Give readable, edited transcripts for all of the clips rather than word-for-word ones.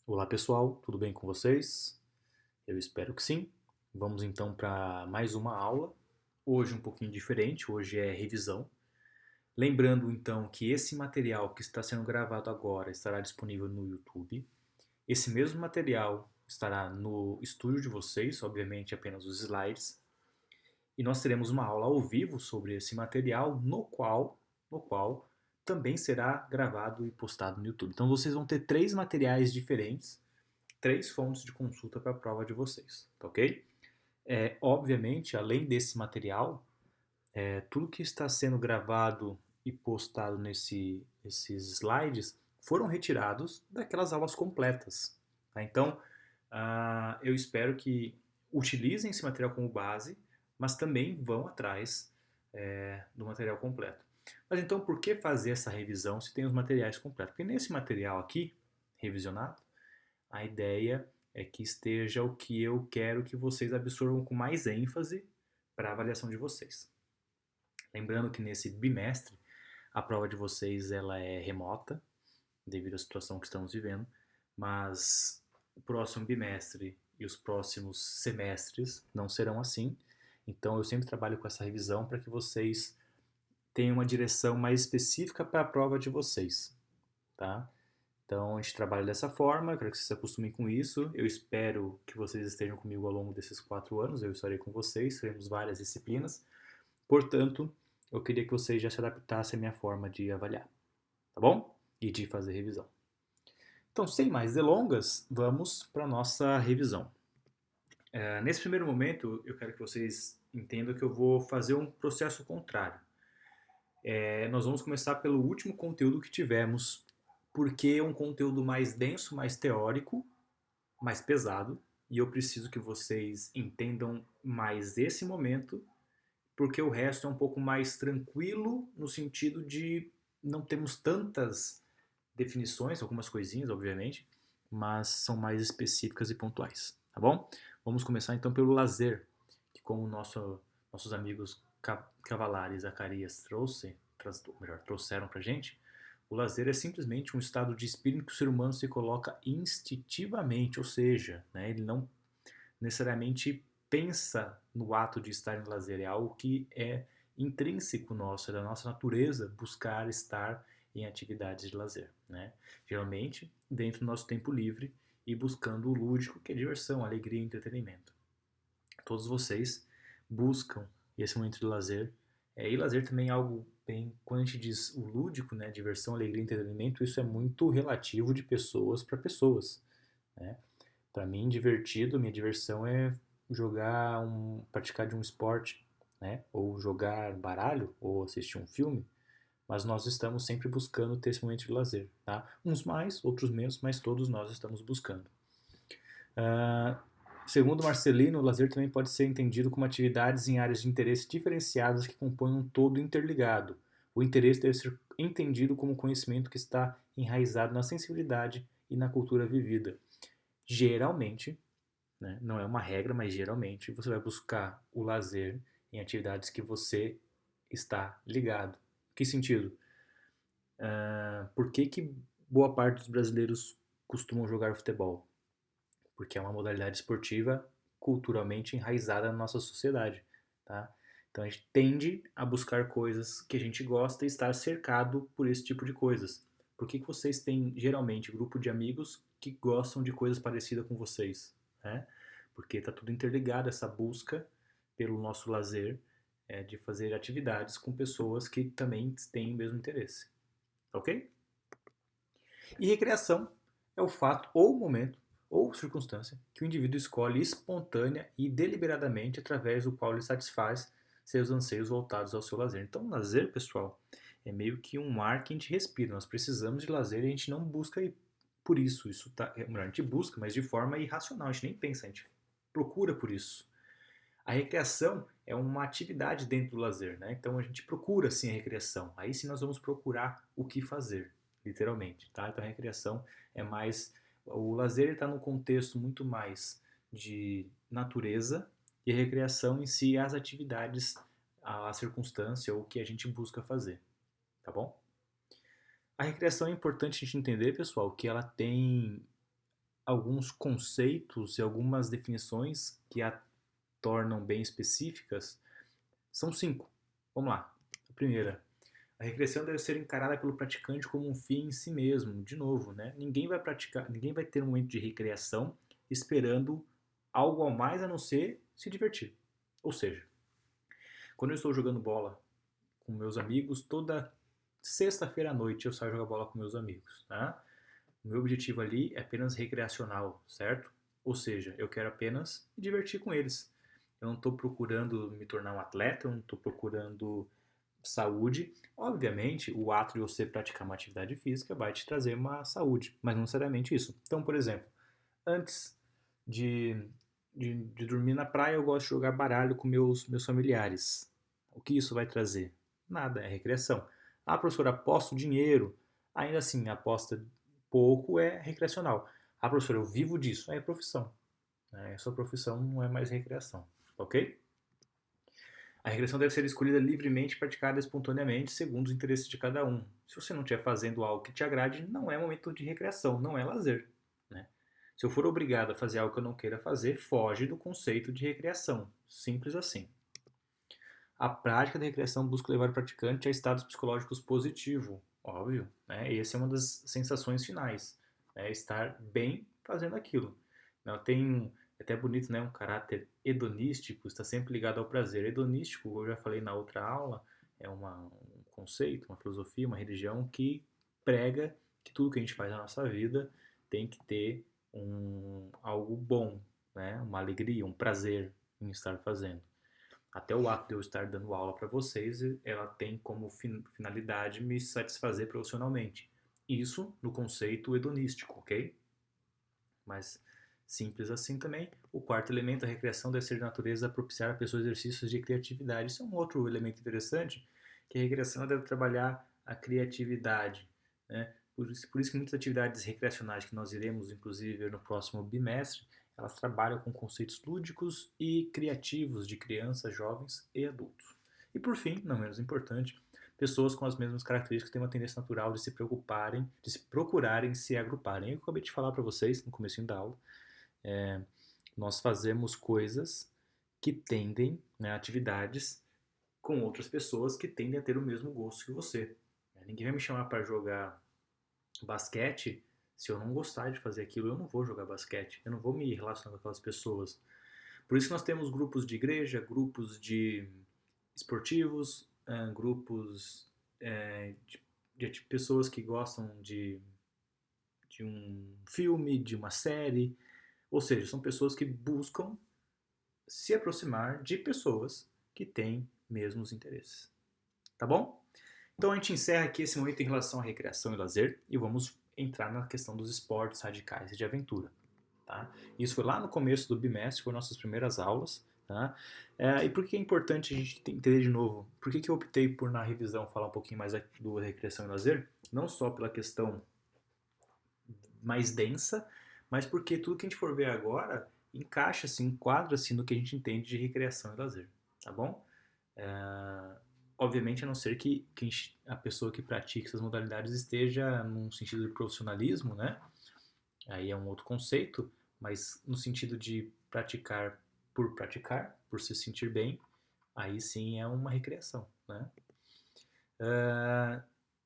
Olá pessoal, tudo bem com vocês? Eu espero que sim. Vamos então para mais uma aula. Hoje um pouquinho diferente, hoje é revisão. Lembrando então que esse material que está sendo gravado agora estará disponível no YouTube. Esse mesmo material estará no estúdio de vocês, obviamente apenas os slides. E nós teremos uma aula ao vivo sobre esse material, no qual também será gravado e postado no YouTube. Então vocês vão ter três materiais diferentes, três fontes de consulta para a prova de vocês, tá ok? Obviamente, além desse material, tudo que está sendo gravado e postado nesses slides foram retirados daquelas aulas completas. Tá? Então, eu espero que utilizem esse material como base, mas também vão atrás do material completo. Mas então, por que fazer essa revisão se tem os materiais completos? Porque nesse material aqui, revisionado, a ideia é que esteja o que eu quero que vocês absorvam com mais ênfase para a avaliação de vocês. Lembrando que nesse bimestre a prova de vocês ela é remota, devido à situação que estamos vivendo, mas o próximo bimestre e os próximos semestres não serão assim. Então eu sempre trabalho com essa revisão para que vocês tenham uma direção mais específica para a prova de vocês, tá? Então a gente trabalha dessa forma, eu quero que vocês se acostumem com isso. Eu espero que vocês estejam comigo ao longo desses 4 anos, eu estarei com vocês, teremos várias disciplinas. Portanto, eu queria que vocês já se adaptassem à minha forma de avaliar, tá bom? E de fazer revisão. Então, sem mais delongas, vamos para a nossa revisão. Nesse primeiro momento, eu quero que vocês entendam que eu vou fazer um processo contrário. Nós vamos começar pelo último conteúdo que tivemos, porque é um conteúdo mais denso, mais teórico, mais pesado, e eu preciso que vocês entendam mais esse momento, porque o resto é um pouco mais tranquilo, no sentido de não temos tantas definições, algumas coisinhas, obviamente, mas são mais específicas e pontuais, tá bom? Vamos começar então pelo lazer, que como nossos amigos Cavalares e Zacarias trouxeram pra gente, o lazer é simplesmente um estado de espírito em que o ser humano se coloca instintivamente, ou seja, né, ele não necessariamente pensa no ato de estar em lazer, é algo que é intrínseco nosso, é da nossa natureza buscar estar em atividades de lazer, né? Geralmente dentro do nosso tempo livre e buscando o lúdico, que é diversão, alegria e entretenimento. Todos vocês buscam esse momento de lazer, e lazer também é algo bem, quando a gente diz o lúdico, né, diversão, alegria e entretenimento, isso é muito relativo de pessoas para pessoas, né? Para mim, divertido, minha diversão é praticar de um esporte, né? Ou jogar baralho, ou assistir um filme. Mas nós estamos sempre buscando ter esse momento de lazer, tá? Uns mais, outros menos, mas todos nós estamos buscando. Uh, Segundo Marcelino, o lazer também pode ser entendido como atividades em áreas de interesse diferenciadas que compõem um todo interligado. O interesse deve ser entendido como conhecimento que está enraizado na sensibilidade e na cultura vivida. Geralmente, né, não é uma regra, mas geralmente você vai buscar o lazer em atividades que você está ligado. Que sentido? Por que boa parte dos brasileiros costumam jogar futebol? Porque é uma modalidade esportiva culturalmente enraizada na nossa sociedade, tá? Então a gente tende a buscar coisas que a gente gosta e estar cercado por esse tipo de coisas. Por que vocês têm geralmente grupo de amigos que gostam de coisas parecidas com vocês, né? Porque está tudo interligado, essa busca pelo nosso lazer, de fazer atividades com pessoas que também têm o mesmo interesse, ok? E recreação é o fato ou momento ou circunstância que o indivíduo escolhe espontânea e deliberadamente através do qual ele satisfaz seus anseios voltados ao seu lazer. Então, lazer, pessoal, é meio que um ar que a gente respira. Nós precisamos de lazer e a gente não busca por isso. Isso tá, melhor, a gente busca, mas de forma irracional. A gente nem pensa, a gente procura por isso. A recreação é uma atividade dentro do lazer, né? Então a gente procura sim a recreação. Aí sim nós vamos procurar o que fazer, literalmente, tá? Então a recreação é mais, o lazer está num contexto muito mais de natureza e a recreação em si é as atividades, a circunstância ou o que a gente busca fazer, tá bom? A recreação é importante a gente entender, pessoal, que ela tem alguns conceitos e algumas definições que a tornam bem específicas. São 5. Vamos lá. A primeira: a recreação deve ser encarada pelo praticante como um fim em si mesmo. De novo, né? Ninguém vai ter um momento de recreação esperando algo a mais a não ser se divertir. Ou seja, quando eu estou jogando bola com meus amigos, toda sexta-feira à noite eu saio jogar bola com meus amigos, tá? O meu objetivo ali é apenas recreacional, certo? Ou seja, eu quero apenas me divertir com eles. Eu não estou procurando me tornar um atleta, eu não estou procurando saúde. Obviamente, o ato de você praticar uma atividade física vai te trazer uma saúde, mas não necessariamente isso. Então, por exemplo, antes de, de dormir na praia, eu gosto de jogar baralho com meus familiares. O que isso vai trazer? Nada, é recreação. Ah, professor, aposto dinheiro. Ainda assim, aposta pouco é recreacional. Ah, professor, eu vivo disso. É profissão. A sua profissão não é mais recreação. Ok? A regressão deve ser escolhida livremente e praticada espontaneamente, segundo os interesses de cada um. Se você não estiver fazendo algo que te agrade, não é momento de recreação, não é lazer. Né? Se eu for obrigado a fazer algo que eu não queira fazer, foge do conceito de recreação. Simples assim. A prática da recreação busca levar o praticante a estados psicológicos positivos, óbvio. Né? E essa é uma das sensações finais. Né? Estar bem fazendo aquilo. Não, tem até bonito, né? Um caráter hedonístico, está sempre ligado ao prazer. Hedonístico, eu já falei na outra aula, é um conceito, uma filosofia, uma religião que prega que tudo que a gente faz na nossa vida tem que ter algo bom, né? Uma alegria, um prazer em estar fazendo. Até o ato de eu estar dando aula para vocês, ela tem como finalidade me satisfazer profissionalmente. Isso no conceito hedonístico, ok? Mas simples assim também. O quarto elemento, a recreação deve ser de natureza a propiciar a pessoa exercícios de criatividade. Isso é um outro elemento interessante, que a recreação deve trabalhar a criatividade. Né? Por isso que muitas atividades recreacionais que nós iremos, inclusive, ver no próximo bimestre, elas trabalham com conceitos lúdicos e criativos de crianças, jovens e adultos. E por fim, não menos importante, pessoas com as mesmas características têm uma tendência natural de se preocuparem, de se procurarem se agruparem. Eu acabei de falar para vocês no começo da aula, é, nós fazemos coisas que tendem, né, atividades com outras pessoas que tendem a ter o mesmo gosto que você. Ninguém vai me chamar para jogar basquete se eu não gostar de fazer aquilo. Eu não vou jogar basquete, eu não vou me relacionar com aquelas pessoas. Por isso nós temos grupos de igreja, grupos de esportivos, grupos de pessoas que gostam de um filme, de uma série. Ou seja, são pessoas que buscam se aproximar de pessoas que têm mesmos interesses. Tá bom? Então a gente encerra aqui esse momento em relação à recreação e lazer e vamos entrar na questão dos esportes radicais e de aventura. Tá? Isso foi lá no começo do bimestre, foram nossas primeiras aulas. Tá? E por que é importante a gente entender de novo? Por que eu optei por, na revisão, falar um pouquinho mais do recreação e lazer? Não só pela questão mais densa, mas porque tudo que a gente for ver agora encaixa-se, enquadra-se no que a gente entende de recreação e lazer. Tá bom? Obviamente, a não ser que a pessoa que pratica essas modalidades esteja num sentido de profissionalismo, né? Aí é um outro conceito, mas no sentido de praticar, por se sentir bem, aí sim é uma recreação, né?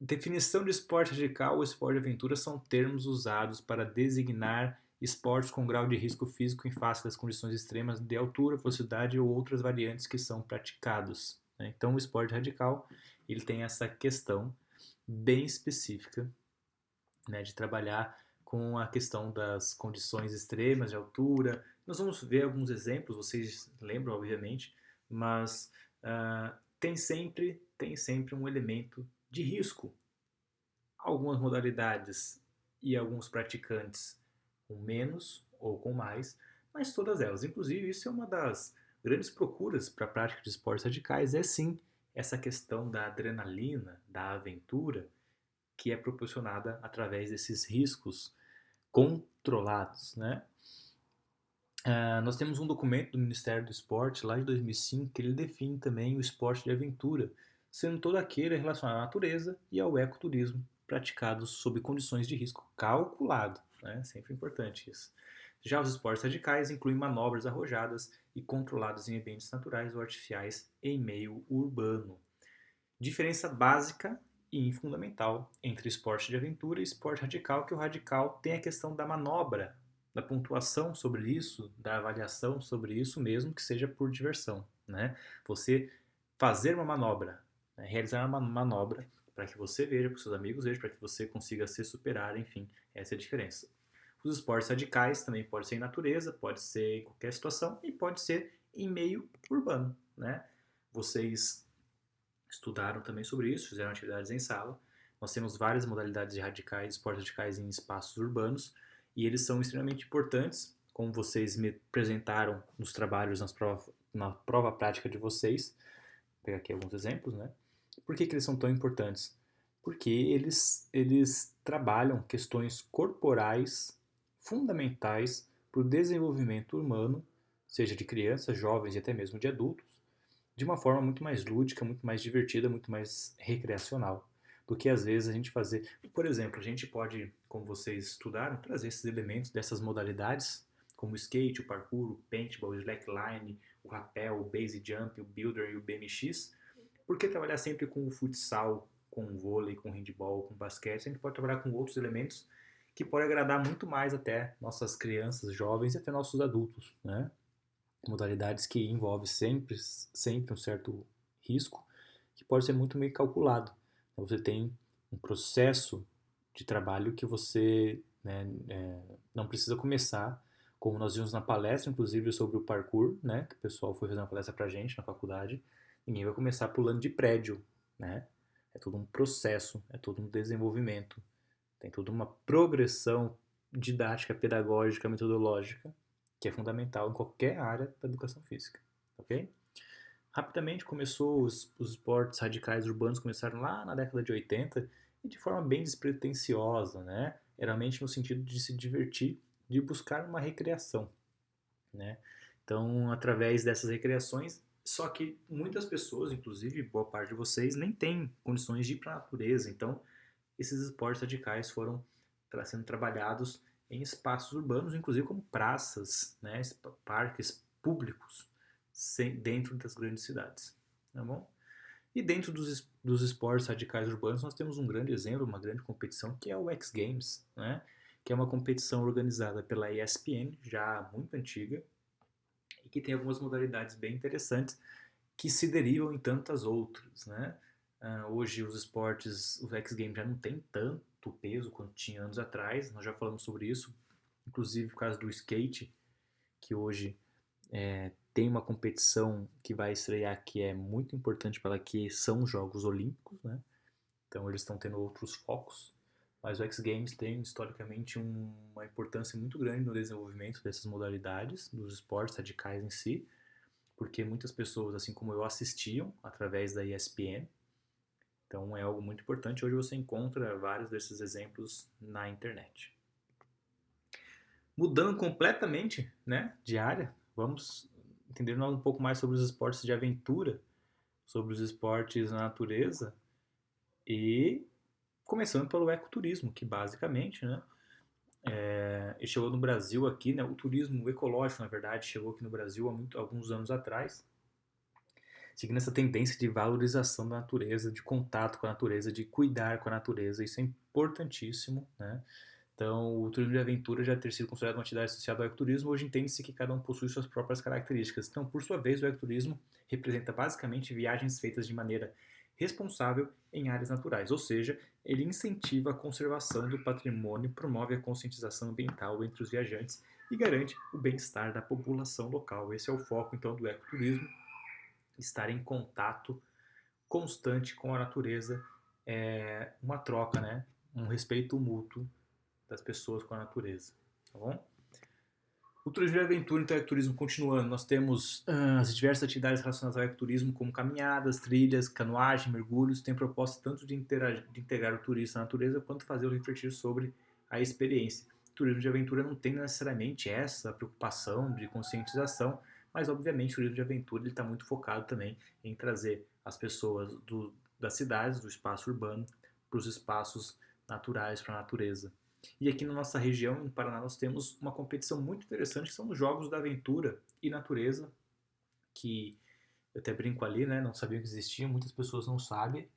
Definição de esporte radical ou esporte de aventura são termos usados para designar esportes com grau de risco físico em face das condições extremas de altura, velocidade ou outras variantes que são praticados. Né? Então, o esporte radical ele tem essa questão bem específica, né, de trabalhar com a questão das condições extremas de altura. Nós vamos ver alguns exemplos, vocês lembram, obviamente, mas tem sempre um elemento de risco. Algumas modalidades e alguns praticantes com menos ou com mais, mas todas elas. Inclusive, isso é uma das grandes procuras para a prática de esportes radicais, é sim essa questão da adrenalina, da aventura, que é proporcionada através desses riscos controlados, né? Nós temos um documento do Ministério do Esporte, lá de 2005, que ele define também o esporte de aventura, sendo todo aquele relacionado à natureza e ao ecoturismo, praticados sob condições de risco calculado. né? Sempre importante isso. Já os esportes radicais incluem manobras arrojadas e controladas em ambientes naturais ou artificiais em meio urbano. Diferença básica e fundamental entre esporte de aventura e esporte radical, que o radical tem a questão da manobra, da pontuação sobre isso, da avaliação sobre isso, mesmo que seja por diversão, né? Você fazer uma manobra, né? Realizar uma manobra para que você veja, para os seus amigos vejam, para que você consiga se superar, enfim, essa é a diferença. Os esportes radicais também pode ser em natureza, pode ser em qualquer situação e pode ser em meio urbano, né? Vocês estudaram também sobre isso, fizeram atividades em sala. Nós temos várias modalidades de radicais, esportes radicais em espaços urbanos, e eles são extremamente importantes, como vocês me apresentaram nos trabalhos, na prova prática de vocês. Vou pegar aqui alguns exemplos, né? Por que eles são tão importantes? Porque eles trabalham questões corporais fundamentais para o desenvolvimento humano, seja de crianças, jovens e até mesmo de adultos, de uma forma muito mais lúdica, muito mais divertida, muito mais recreacional do que às vezes a gente fazer. Por exemplo, a gente pode, como vocês estudaram, trazer esses elementos dessas modalidades, como o skate, o parkour, o paintball, o slackline, o rappel, o base jump, o builder e o BMX. Por que trabalhar sempre com o futsal, com o vôlei, com o handball, com o basquete? A gente pode trabalhar com outros elementos que podem agradar muito mais até nossas crianças, jovens e até nossos adultos, né? Modalidades que envolvem sempre um certo risco, que pode ser muito meio calculado. Então, você tem um processo de trabalho que você, né, não precisa começar, como nós vimos na palestra, inclusive sobre o parkour, né, que o pessoal foi fazer uma palestra pra gente na faculdade. Ninguém vai começar pulando de prédio, né? É todo um processo, é todo um desenvolvimento, tem toda uma progressão didática, pedagógica, metodológica, que é fundamental em qualquer área da educação física, ok? Rapidamente começou, os esportes radicais urbanos começaram lá na década de 80 e de forma bem despretensiosa, né? Geralmente no sentido de se divertir, de buscar uma recreação, né? Então, através dessas recreações, só que muitas pessoas, inclusive boa parte de vocês, nem têm condições de ir para a natureza. Então, esses esportes radicais foram sendo trabalhados em espaços urbanos, inclusive como praças, né, parques públicos dentro das grandes cidades, tá bom? E dentro dos esportes radicais urbanos nós temos um grande exemplo, uma grande competição que é o X Games, né, que é uma competição organizada pela ESPN, já muito antiga, e que tem algumas modalidades bem interessantes que se derivam em tantas outras, né? Hoje os esportes, os X Games já não tem tanto peso quanto tinha anos atrás, nós já falamos sobre isso, inclusive por causa do skate, que hoje tem uma competição que vai estrear que é muito importante para ela, que são os Jogos Olímpicos, né? Então eles estão tendo outros focos, mas o X Games tem historicamente uma importância muito grande no desenvolvimento dessas modalidades, dos esportes radicais em si, porque muitas pessoas, assim como eu, assistiam através da ESPN. Então é algo muito importante. Hoje você encontra vários desses exemplos na internet. Mudando completamente, né, de área, vamos entender um pouco mais sobre os esportes de aventura, sobre os esportes na natureza e começando pelo ecoturismo, que basicamente, né, chegou no Brasil aqui, né, o turismo ecológico, na verdade, chegou aqui no Brasil há alguns anos atrás, seguindo essa tendência de valorização da natureza, de contato com a natureza, de cuidar com a natureza. Isso é importantíssimo, né? Então, o turismo de aventura já ter sido considerado uma atividade associada ao ecoturismo, hoje entende-se que cada um possui suas próprias características. Então, por sua vez, o ecoturismo representa basicamente viagens feitas de maneira responsável em áreas naturais, ou seja, ele incentiva a conservação do patrimônio, promove a conscientização ambiental entre os viajantes e garante o bem-estar da população local. Esse é o foco, então, do ecoturismo, estar em contato constante com a natureza, uma troca, né? Um respeito mútuo das pessoas com a natureza, tá bom? O turismo de aventura, então, o ecoturismo continuando, nós temos as diversas atividades relacionadas ao ecoturismo, como caminhadas, trilhas, canoagem, mergulhos, tem proposta tanto de integrar o turista à natureza, quanto fazê-lo refletir sobre a experiência. O turismo de aventura não tem necessariamente essa preocupação de conscientização, mas obviamente o turismo de aventura está muito focado também em trazer as pessoas das cidades, do espaço urbano, para os espaços naturais, para a natureza. E aqui na nossa região, no Paraná, nós temos uma competição muito interessante, que são os Jogos da Aventura e Natureza, que eu até brinco ali, né? Não sabia que existia, muitas pessoas não sabem.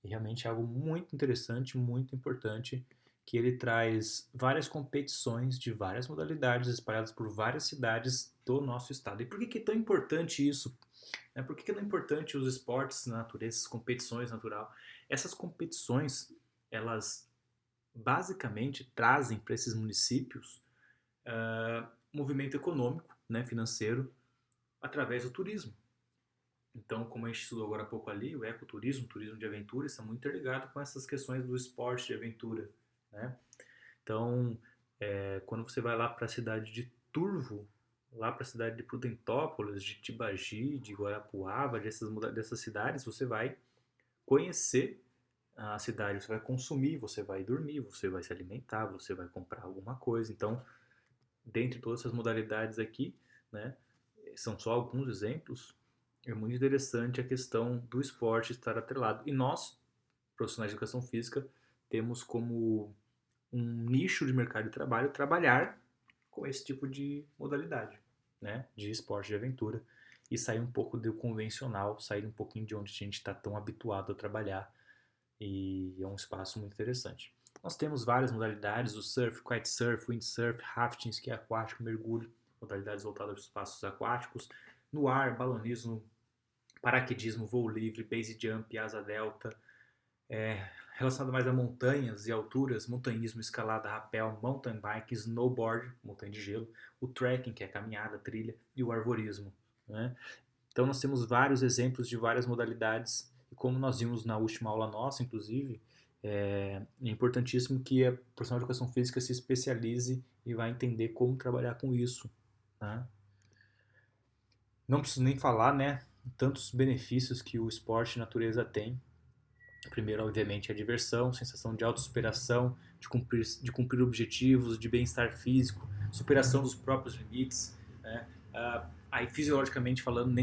E realmente é algo muito interessante, muito importante, que ele traz várias competições de várias modalidades espalhadas por várias cidades do nosso estado. E por que que é tão importante isso? Por que que é tão importante os esportes na natureza, essas competições natural? Essas competições, elas basicamente trazem para esses municípios movimento econômico, né, financeiro, através do turismo. Então, como a gente estudou agora há pouco ali, o ecoturismo, o turismo de aventura, está muito interligado com essas questões do esporte de aventura, né? Então, quando você vai lá para a cidade de Turvo, lá para a cidade de Prudentópolis, de Tibagi, de Guarapuava, dessas cidades, você vai conhecer a cidade, você vai consumir, você vai dormir, você vai se alimentar, você vai comprar alguma coisa. Então, dentre todas essas modalidades aqui, né, são só alguns exemplos, é muito interessante a questão do esporte estar atrelado. E nós, profissionais de educação física, temos como um nicho de mercado de trabalho trabalhar com esse tipo de modalidade, né, de esporte de aventura e sair um pouco do convencional, sair um pouquinho de onde a gente está tão habituado a trabalhar, e é um espaço muito interessante. Nós temos várias modalidades, o surf, kitesurf, windsurf, rafting, esqui aquático, mergulho, modalidades voltadas para espaços aquáticos, no ar, balonismo, paraquedismo, voo livre, base jump, asa delta, relacionado mais a montanhas e alturas, montanhismo, escalada, rapel, mountain bike, snowboard, montanha de gelo, o trekking, que é caminhada, trilha, e o arvorismo, né? Então nós temos vários exemplos de várias modalidades, e como nós vimos na última aula nossa, inclusive, é importantíssimo que a profissional de educação física se especialize e vá entender como trabalhar com isso, tá? Não preciso nem falar, né, tantos benefícios que o esporte e natureza tem. Primeiro, obviamente, é a diversão, sensação de autossuperação, de cumprir objetivos, de bem-estar físico, superação dos próprios limites, né? Aí, fisiologicamente falando,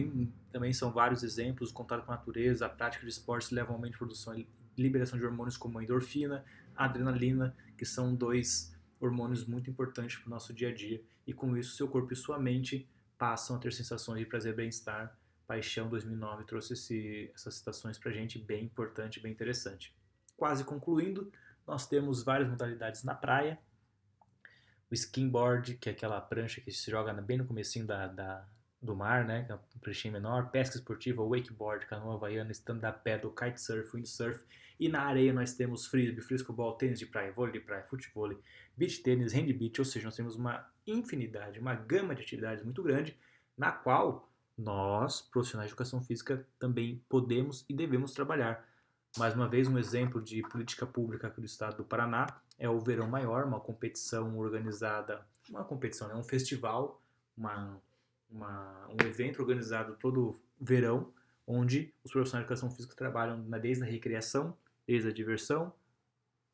também são vários exemplos, contato com a natureza, a prática de esportes leva a um aumento de produção e liberação de hormônios como a endorfina, a adrenalina, que são dois hormônios muito importantes para o nosso dia a dia. E com isso, seu corpo e sua mente passam a ter sensações de prazer e bem-estar. Paixão 2009 trouxe essas citações para a gente, bem importante, bem interessante. Quase concluindo, nós temos várias modalidades na praia. O skimboard, que é aquela prancha que se joga bem no comecinho do mar, né? Que é uma pranchinha menor. Pesca esportiva, wakeboard, canoa havaiana, stand-up paddle, kitesurf, windsurf. E na areia nós temos frisbee, frisbeball, tênis de praia, vôlei de praia, futevôlei, beach tênis, hand beach, ou seja, nós temos uma infinidade, uma gama de atividades muito grande, na qual nós, profissionais de educação física, também podemos e devemos trabalhar. Mais uma vez, um exemplo de política pública aqui do estado do Paraná é o Verão Maior, uma competição organizada, uma competição, né, um festival, um evento organizado todo verão, onde os profissionais de educação física trabalham desde a recreação, desde a diversão,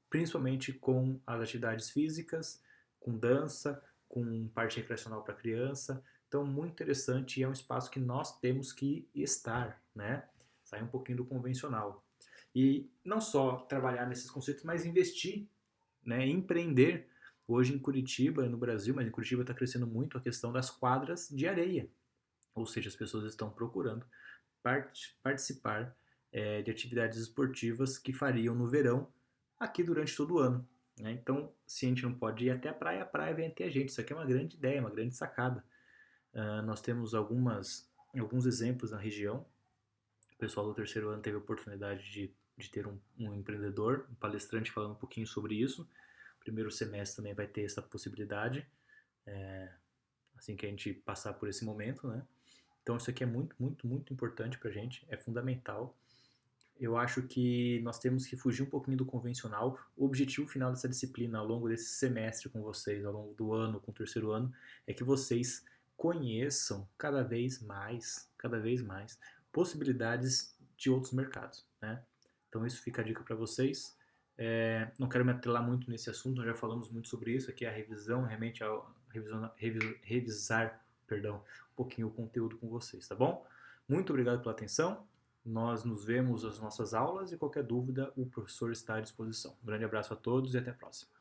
principalmente com as atividades físicas, com dança, com parte recreacional para criança. Então, muito interessante, e é um espaço que nós temos que estar, né? Sair um pouquinho do convencional. E não só trabalhar nesses conceitos, mas investir, né? Empreender. Hoje em Curitiba, no Brasil, mas em Curitiba está crescendo muito a questão das quadras de areia. Ou seja, as pessoas estão procurando participar de atividades esportivas que fariam no verão aqui durante todo o ano, né? Então, se a gente não pode ir até a praia vem até a gente. Isso aqui é uma grande ideia, uma grande sacada. Nós temos alguns exemplos na região. O pessoal do terceiro ano teve a oportunidade de ter um empreendedor, um palestrante falando um pouquinho sobre isso. O primeiro semestre também vai ter essa possibilidade, assim que a gente passar por esse momento, né? Então isso aqui é muito, muito, muito importante pra gente, é fundamental. Eu acho que nós temos que fugir um pouquinho do convencional. O objetivo final dessa disciplina ao longo desse semestre com vocês, ao longo do ano, com o terceiro ano, é que vocês conheçam cada vez mais possibilidades de outros mercados, né? Então isso fica a dica para vocês. Não quero me atrelar muito nesse assunto, nós já falamos muito sobre isso. Aqui é a revisão, realmente revisar, perdão, um pouquinho o conteúdo com vocês, tá bom? Muito obrigado pela atenção. Nós nos vemos nas nossas aulas e qualquer dúvida o professor está à disposição. Um grande abraço a todos e até a próxima.